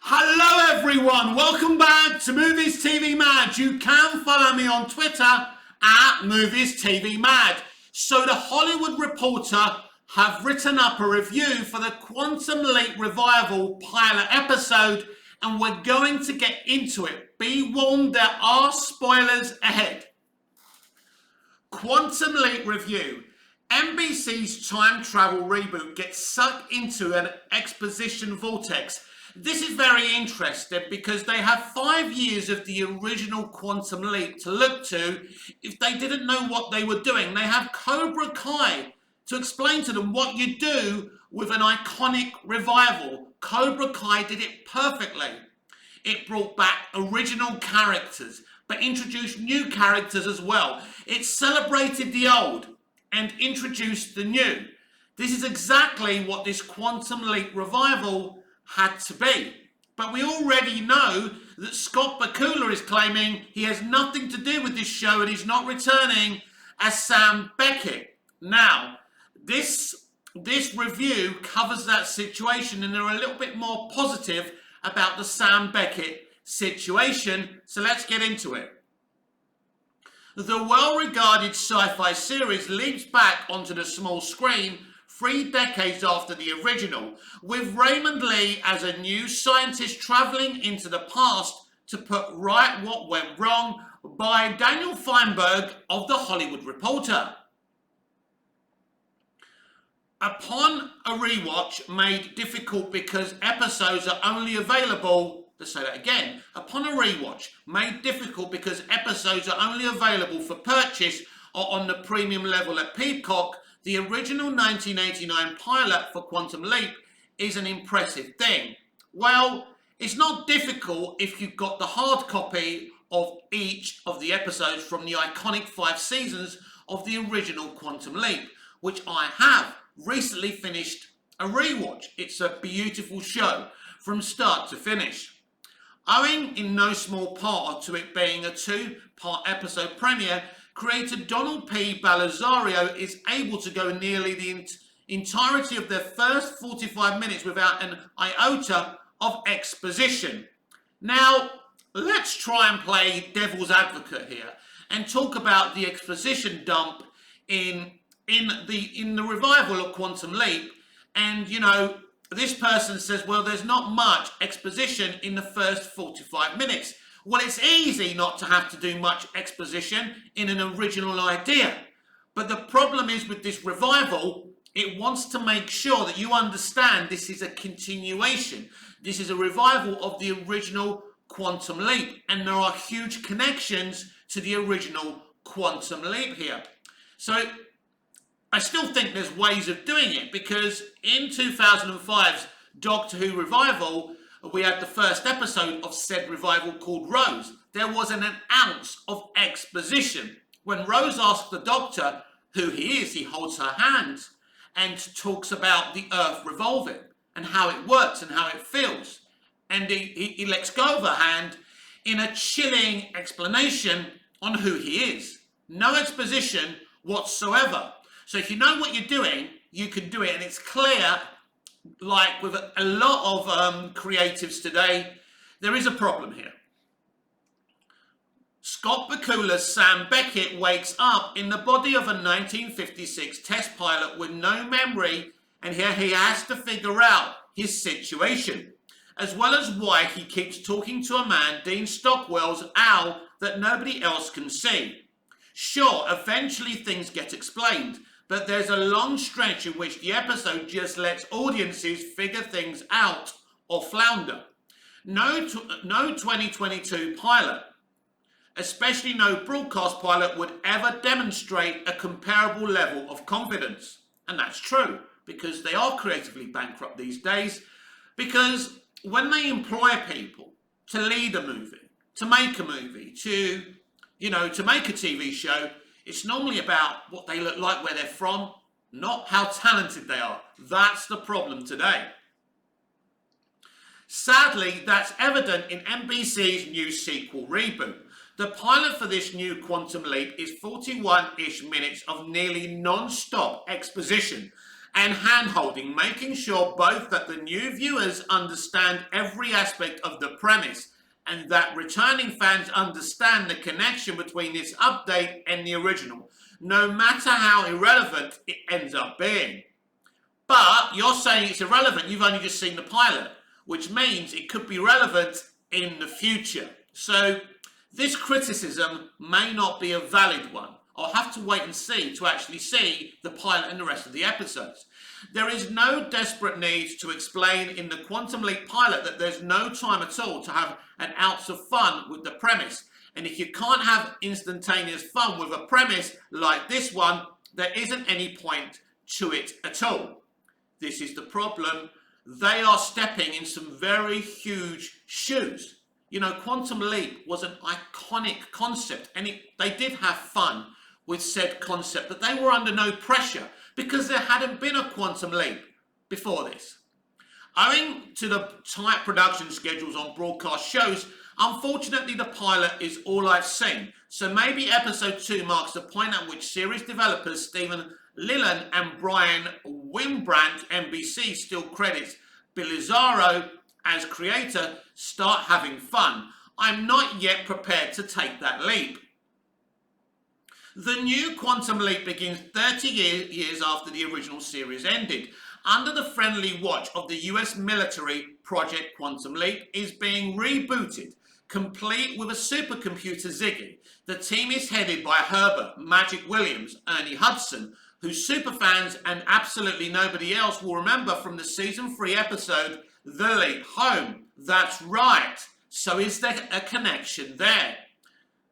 Hello everyone, welcome back to Movies TV Mad. You can follow me on Twitter at Movies TV Mad. So the Hollywood Reporter have written up a review for the Quantum Leap Revival pilot episode, and we're going to get into it. Be warned, there are spoilers ahead. Quantum Leap Review. NBC's time travel reboot gets sucked into an exposition vortex. This is very interesting because they have 5 years of the original Quantum Leap to look to if they didn't know what they were doing. They have Cobra Kai to explain to them what you do with an iconic revival. Cobra Kai did it perfectly. It brought back original characters, but introduced new characters as well. It celebrated the old and introduced the new. This is exactly what this Quantum Leap revival had to be. But we already know that Scott Bakula is claiming he has nothing to do with this show and he's not returning as Sam Beckett. Now, this review covers that situation, and they're a little bit more positive about the Sam Beckett situation, so let's get into it. The well-regarded sci-fi series leaps back onto the small screen 3 decades after the original, with Raymond Lee as a new scientist travelling into the past to put right what went wrong by Daniel Feinberg of The Hollywood Reporter. Upon a rewatch made difficult because episodes are only available, let's say that again, upon a rewatch made difficult because episodes are only available for purchase or on the premium level at Peacock, the original 1989 pilot for Quantum Leap is an impressive thing. Well, it's not difficult if you've got the hard copy of each of the episodes from the iconic 5 seasons of the original Quantum Leap, which I have recently finished a rewatch. It's a beautiful show from start to finish. Owing in no small part to it being a 2-part episode premiere, creator Donald P. Belisario is able to go nearly the entirety of their first 45 minutes without an iota of exposition. Now, let's try and play devil's advocate here and talk about the exposition dump in the revival of Quantum Leap. And, you know, this person says, well, there's not much exposition in the first 45 minutes. Well, it's easy not to have to do much exposition in an original idea. But the problem is with this revival, it wants to make sure that you understand this is a continuation. This is a revival of the original Quantum Leap. And there are huge connections to the original Quantum Leap here. So I still think there's ways of doing it, because in 2005's Doctor Who revival, we had the first episode of said revival called Rose. There wasn't an ounce of exposition. When Rose asks the Doctor who he is, he holds her hand and talks about the Earth revolving and how it works and how it feels. And he lets go of her hand in a chilling explanation on who he is. No exposition whatsoever. So if you know what you're doing, you can do it, and it's clear. Like with a lot of creatives today, there is a problem here. Scott Bakula's Sam Beckett wakes up in the body of a 1956 test pilot with no memory, and here he has to figure out his situation, as well as why he keeps talking to a man, Dean Stockwell's Al, that nobody else can see. Sure, eventually things get explained, but there's a long stretch in which the episode just lets audiences figure things out or flounder. No 2022 pilot, especially no broadcast pilot, would ever demonstrate a comparable level of confidence. And that's true, because they are creatively bankrupt these days, because when they employ people to lead a movie, to make a movie, to make a TV show, it's normally about what they look like, where they're from, not how talented they are. That's the problem today. Sadly, that's evident in NBC's new sequel reboot. The pilot for this new Quantum Leap is 41-ish minutes of nearly non-stop exposition, and hand-holding, making sure both that the new viewers understand every aspect of the premise and that returning fans understand the connection between this update and the original, no matter how irrelevant it ends up being. But you're saying it's irrelevant, you've only just seen the pilot, which means it could be relevant in the future. So this criticism may not be a valid one. I'll have to wait and see to actually see the pilot and the rest of the episodes. There is no desperate need to explain in the Quantum Leap pilot that there's no time at all to have an ounce of fun with the premise. And if you can't have instantaneous fun with a premise like this one, there isn't any point to it at all. This is the problem. They are stepping in some very huge shoes. You know, Quantum Leap was an iconic concept, and they did have fun with said concept, but they were under no pressure because there hadn't been a Quantum Leap before this. Owing to the tight production schedules on broadcast shows, unfortunately the pilot is all I've seen, so maybe episode 2 marks the point at which series developers Stephen Lillen and Brian Wimbrand, NBC still credits Belizaro as creator, start having fun. I'm not yet prepared to take that leap. The new Quantum Leap begins 30 years after the original series ended. Under the friendly watch of the US military, Project Quantum Leap is being rebooted, complete with a supercomputer Ziggy. The team is headed by Herbert Magic Williams, Ernie Hudson, who superfans and absolutely nobody else will remember from the season 3 episode, The Leap Home. That's right. So is there a connection there?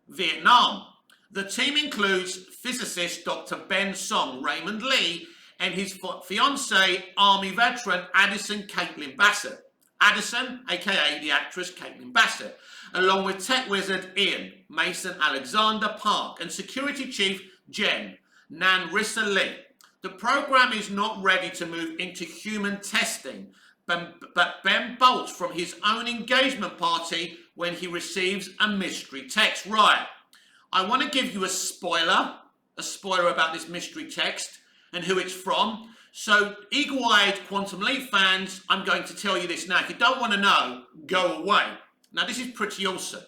Vietnam. The team includes physicist Dr. Ben Song, Raymond Lee, and his fiancée, Army veteran Addison Caitlin Bassett. Addison, aka the actress Caitlin Bassett, along with tech wizard Ian, Mason Alexander Park, and security chief Jen, Nanrissa Lee. The program is not ready to move into human testing, but Ben bolts from his own engagement party when he receives a mystery text. Right. I want to give you a spoiler about this mystery text and who it's from. So, eagle-eyed Quantum Leap fans, I'm going to tell you this now. If you don't want to know, go away. Now, this is pretty awesome.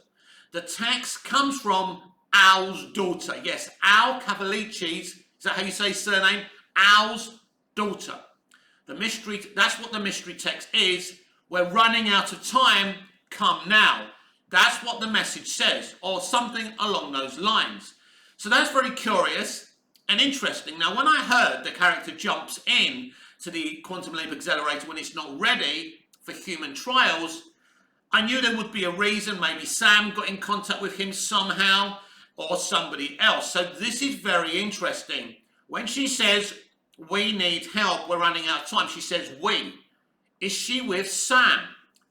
The text comes from Al's daughter. Yes, Al Cavalicis, is that how you say his surname? Al's daughter. That's what the mystery text is. We're running out of time. Come now. That's what the message says, or something along those lines. So that's very curious and interesting. Now, when I heard the character jumps in to the Quantum Leap Accelerator when it's not ready for human trials, I knew there would be a reason. Maybe Sam got in contact with him somehow, or somebody else. So this is very interesting. When she says, we need help, we're running out of time, she says we. Is she with Sam?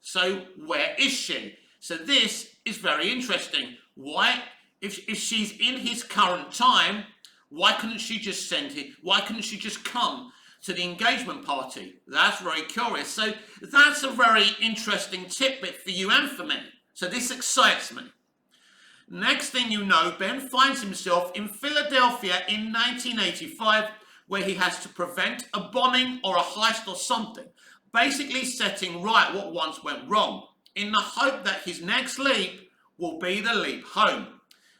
So where is she? So this is very interesting. Why, if she's in his current time, why couldn't she just send him? Why couldn't she just come to the engagement party? That's very curious. So that's a very interesting tidbit for you and for me. So this excites me. Next thing you know, Ben finds himself in Philadelphia in 1985, where he has to prevent a bombing or a heist or something, basically setting right what once went wrong, in the hope that his next leap will be the leap home.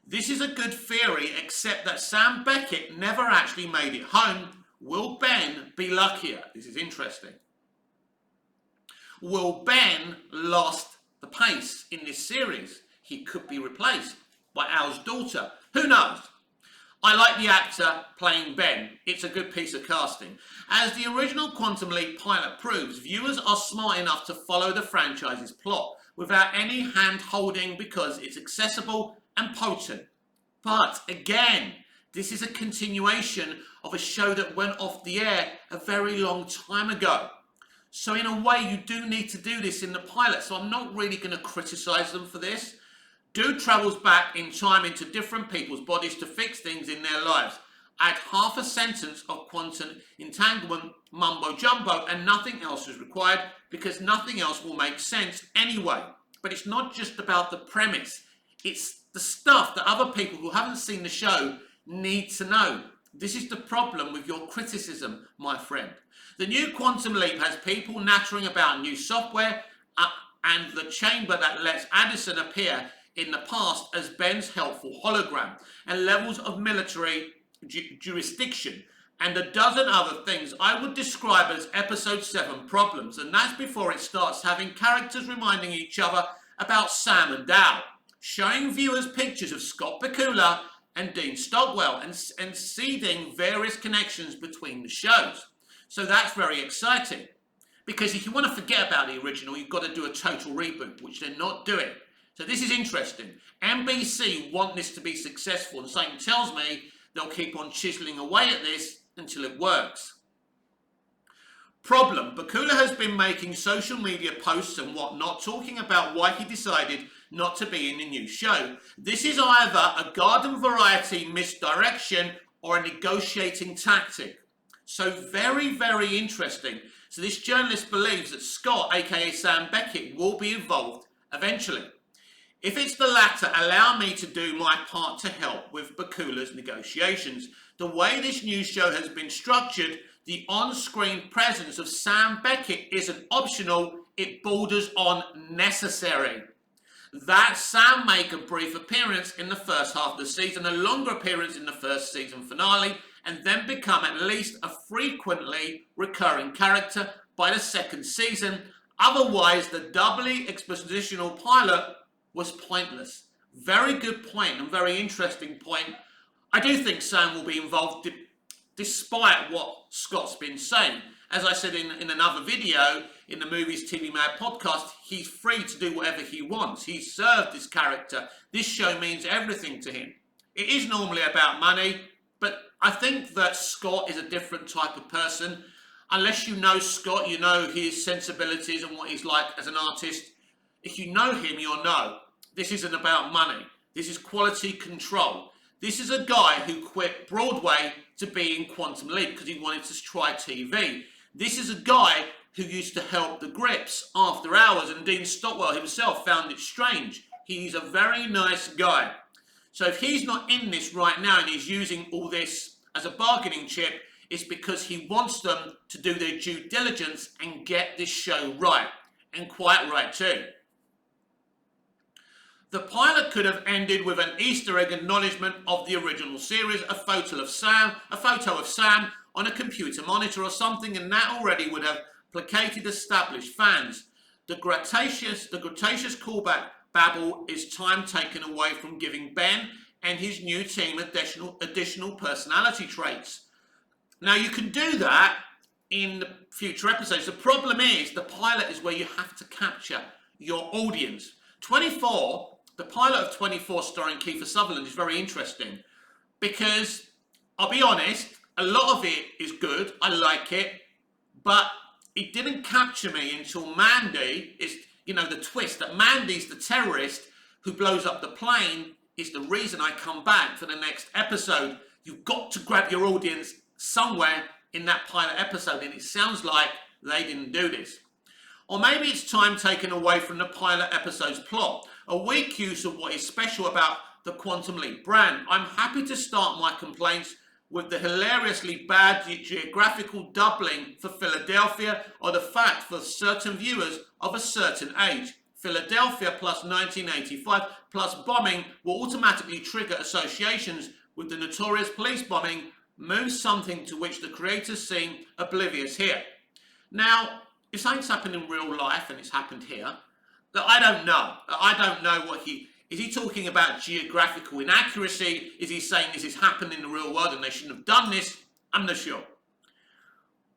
This is a good theory, except that Sam Beckett never actually made it home. Will Ben be luckier? This is interesting. Will Ben lost the pace in this series? He could be replaced by Al's daughter. Who knows? I like the actor playing Ben. It's a good piece of casting. As the original Quantum Leap pilot proves, viewers are smart enough to follow the franchise's plot without any hand-holding because it's accessible and potent. But again, this is a continuation of a show that went off the air a very long time ago. So in a way, you do need to do this in the pilot. So I'm not really going to criticize them for this. Dude travels back in time into different people's bodies to fix things in their lives. Add half a sentence of quantum entanglement, mumbo jumbo, and nothing else is required because nothing else will make sense anyway. But it's not just about the premise. It's the stuff that other people who haven't seen the show need to know. This is the problem with your criticism, my friend. The new Quantum Leap has people nattering about new software and the chamber that lets Addison appear in the past as Ben's helpful hologram, and levels of military jurisdiction, and a dozen other things I would describe as episode 7 problems, and that's before it starts having characters reminding each other about Sam and Dal, showing viewers pictures of Scott Bakula and Dean Stockwell, and seeding various connections between the shows. So that's very exciting, because if you want to forget about the original, you've got to do a total reboot, which they're not doing. So this is interesting. NBC want this to be successful, and something tells me they'll keep on chiseling away at this until it works. Problem: Bakula has been making social media posts and whatnot talking about why he decided not to be in the new show. This is either a garden variety misdirection or a negotiating tactic. So very, very interesting. So this journalist believes that Scott, aka Sam Beckett, will be involved eventually. If it's the latter, allow me to do my part to help with Bakula's negotiations. The way this new show has been structured, the on-screen presence of Sam Beckett isn't optional, it borders on necessary. That Sam make a brief appearance in the first half of the season, a longer appearance in the first season finale, and then become at least a frequently recurring character by the second season. Otherwise, the doubly expositional pilot was pointless. Very good point and very interesting point. I do think Sam will be involved despite what Scott's been saying. As I said in another video, in the Movies TV Mad podcast, he's free to do whatever he wants. He's served this character. This show means everything to him. It is normally about money, but I think that Scott is a different type of person. Unless you know Scott, you know his sensibilities and what he's like as an artist. If you know him, you'll know this isn't about money. This is quality control. This is a guy who quit Broadway to be in Quantum Leap because he wanted to try TV. This is a guy who used to help the Grips after hours, and Dean Stockwell himself found it strange. He's a very nice guy. So if he's not in this right now and he's using all this as a bargaining chip, it's because he wants them to do their due diligence and get this show right. And quite right too. The pilot could have ended with an Easter egg acknowledgement of the original series, a photo of Sam on a computer monitor or something, and that already would have placated established fans. The gratuitous callback babble is time taken away from giving Ben and his new team additional personality traits. Now you can do that in the future episodes. The problem is the pilot is where you have to capture your audience. 24. The pilot of 24 starring Kiefer Sutherland is very interesting because, I'll be honest, a lot of it is good. I like it, but it didn't capture me until Mandy is, the twist that Mandy's the terrorist who blows up the plane is the reason I come back for the next episode. You've got to grab your audience somewhere in that pilot episode, and it sounds like they didn't do this. Or maybe it's time taken away from the pilot episode's plot. A weak use of what is special about the Quantum Leap brand. I'm happy to start my complaints with the hilariously bad geographical doubling for Philadelphia, or the fact for certain viewers of a certain age. Philadelphia plus 1985 plus bombing will automatically trigger associations with the notorious police bombing, moves something to which the creators seem oblivious here. Now, if something's happened in real life and it's happened here, that I don't know. I don't know what is he talking about geographical inaccuracy? Is he saying this has happened in the real world and they shouldn't have done this? I'm not sure.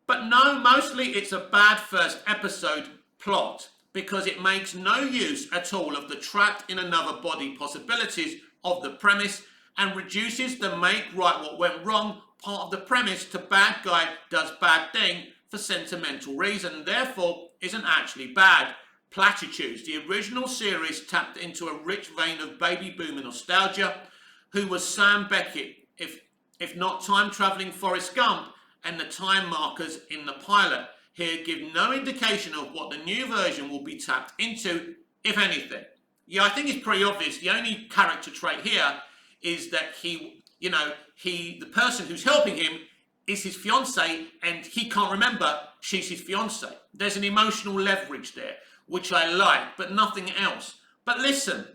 But no, mostly it's a bad first episode plot because it makes no use at all of the trapped in another body possibilities of the premise and reduces the make right what went wrong part of the premise to bad guy does bad thing for sentimental reason, and therefore isn't actually bad. Platitudes. The original series tapped into a rich vein of baby boomer nostalgia. Who was Sam Beckett, if not time-travelling Forrest Gump, and the time markers in the pilot here give no indication of what the new version will be tapped into, if anything. Yeah, I think it's pretty obvious. The only character trait here is that he you know, the person who's helping him is his fiance, and he can't remember she's his fiance. There's an emotional leverage there, which I like, but nothing else. But listen,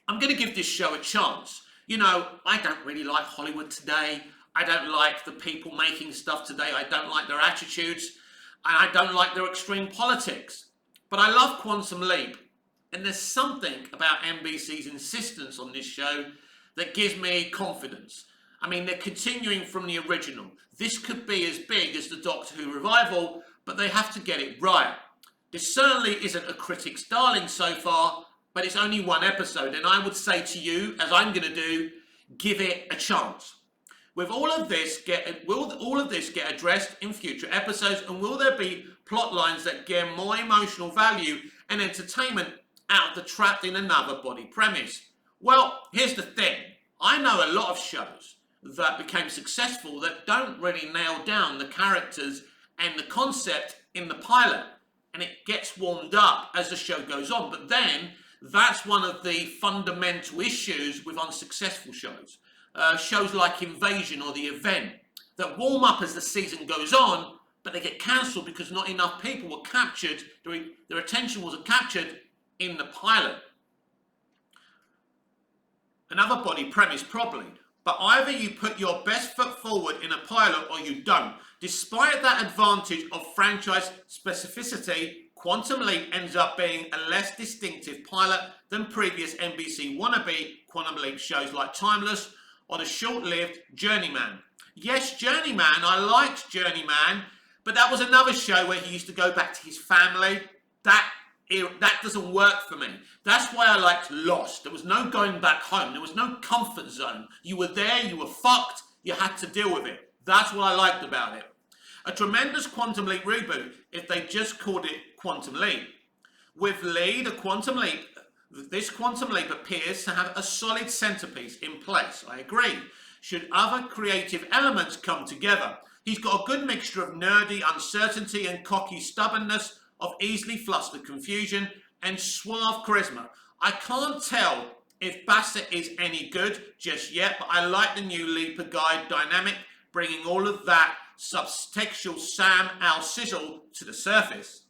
I'm going to give this show a chance. You know, I don't really like Hollywood today. I don't like the people making stuff today. I don't like their attitudes. And I don't like their extreme politics. But I love Quantum Leap. And there's something about NBC's insistence on this show that gives me confidence. I mean, they're continuing from the original. This could be as big as the Doctor Who revival, but they have to get it right. This certainly isn't a critic's darling so far, but it's only one episode, and I would say to you, as I'm going to do, give it a chance. Will all of this get addressed in future episodes, and will there be plot lines that get more emotional value and entertainment out of the trapped in another body premise? Well, here's the thing. I know a lot of shows that became successful that don't really nail down the characters and the concept in the pilot, and it gets warmed up as the show goes on. But then, that's one of the fundamental issues with unsuccessful shows. Shows like Invasion or The Event that warm up as the season goes on, but they get cancelled because not enough people were captured, their attention wasn't captured in the pilot. Another body premise probably, but either you put your best foot forward in a pilot or you don't. Despite that advantage of franchise specificity, Quantum Leap ends up being a less distinctive pilot than previous NBC wannabe Quantum Leap shows like Timeless or the short-lived Journeyman. Yes, Journeyman, I liked Journeyman, but that was another show where he used to go back to his family. That doesn't work for me. That's why I liked Lost. There was no going back home. There was no comfort zone. You were there, you were fucked, you had to deal with it. That's what I liked about it. A tremendous Quantum Leap reboot if they just called it Quantum Leap. With Lee, this Quantum Leap appears to have a solid centerpiece in place. I agree. Should other creative elements come together, he's got a good mixture of nerdy uncertainty and cocky stubbornness, of easily flustered confusion and suave charisma. I can't tell if Bassett is any good just yet, but I like the new Leaper guide dynamic, bringing all of that subtextual Sam Al sizzle to the surface.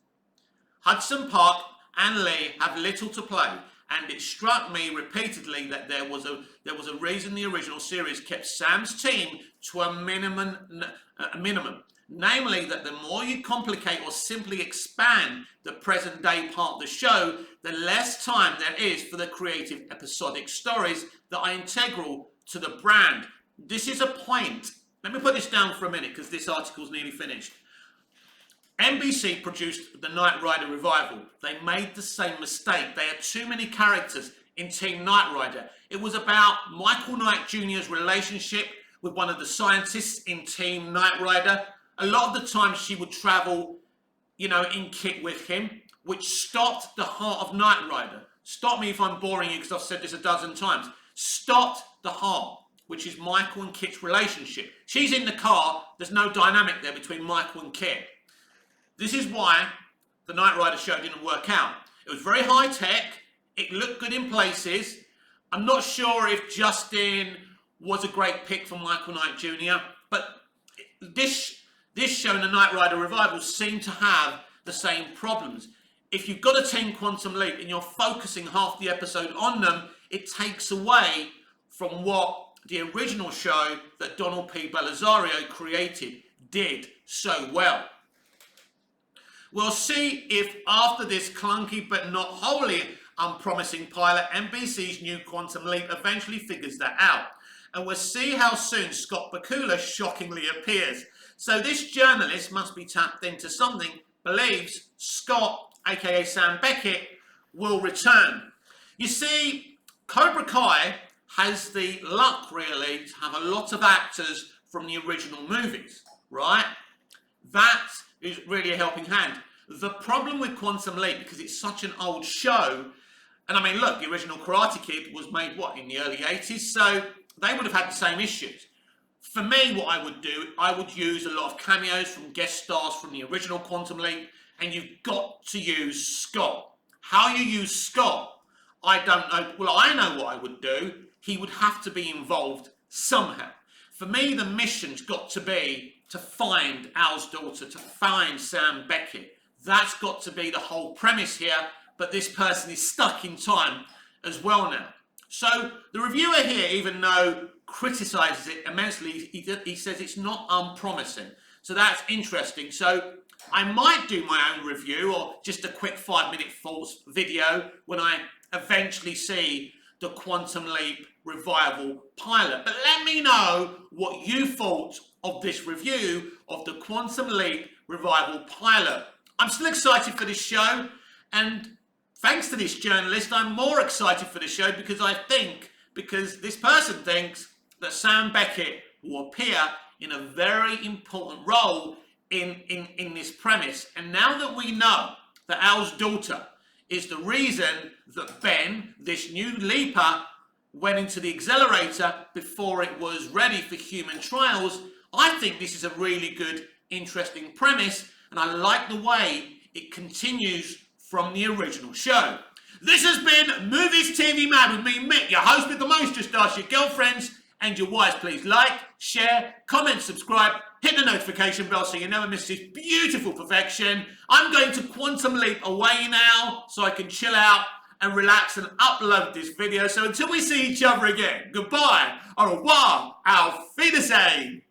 Hudson Park and Lee have little to play, and it struck me repeatedly that there was a reason the original series kept Sam's team to a minimum. Namely, that the more you complicate or simply expand the present day part of the show, the less time there is for the creative episodic stories that are integral to the brand. This is a point. Let me put this down for a minute because this article's nearly finished. NBC produced the Knight Rider revival. They made the same mistake. They had too many characters in Team Knight Rider. It was about Michael Knight Jr.'s relationship with one of the scientists in Team Knight Rider. A lot of the time she would travel, in kit with him, which stopped the heart of Knight Rider. Stop me if I'm boring you because I've said this a dozen times. Stopped the heart, which is Michael and Kit's relationship. She's in the car. There's no dynamic there between Michael and Kit. This is why the Knight Rider show didn't work out. It was very high tech. It looked good in places. I'm not sure if Justin was a great pick for Michael Knight Jr., but this show and the Knight Rider revival seem to have the same problems. If you've got a Team Quantum Leap and you're focusing half the episode on them, it takes away from what the original show that Donald P. Bellisario created did so well. We'll see if after this clunky but not wholly unpromising pilot, NBC's new Quantum Leap eventually figures that out. And we'll see how soon Scott Bakula shockingly appears. So this journalist must be tapped into something, believes Scott, aka Sam Beckett, will return. You see, Cobra Kai has the luck really to have a lot of actors from the original movies, right? That is really a helping hand. The problem with Quantum Leap, because it's such an old show, and I mean, look, the original Karate Kid was made, in the early 80s, so they would have had the same issues. For me, what I would do, I would use a lot of cameos from guest stars from the original Quantum Leap, and you've got to use Scott. How you use Scott, I don't know. Well, I know what I would do. He would have to be involved somehow. For me, the mission's got to be to find Al's daughter, to find Sam Beckett. That's got to be the whole premise here, but this person is stuck in time as well now. So the reviewer here, even though criticises it immensely, he says it's not unpromising. So that's interesting. So I might do my own review or just a quick 5-minute thoughts video when I eventually see the Quantum Leap Revival pilot. But let me know what you thought of this review of the Quantum Leap Revival pilot. I'm still excited for this show, and thanks to this journalist, I'm more excited for the show because this person thinks that Sam Beckett will appear in a very important role in this premise. And now that we know that Al's daughter is the reason that Ben, this new leaper, went into the accelerator before it was ready for human trials, I think this is a really good, interesting premise, and I like the way it continues from the original show. This has been Movies TV Mad with me, Mick, your host with the most. Just ask your girlfriends and your wives. Please like, share, comment, subscribe, hit the notification bell so you never miss this beautiful perfection. I'm going to quantum leap away now so I can chill out and relax and upload this video. So until we see each other again, goodbye, au revoir, auf Wiedersehen.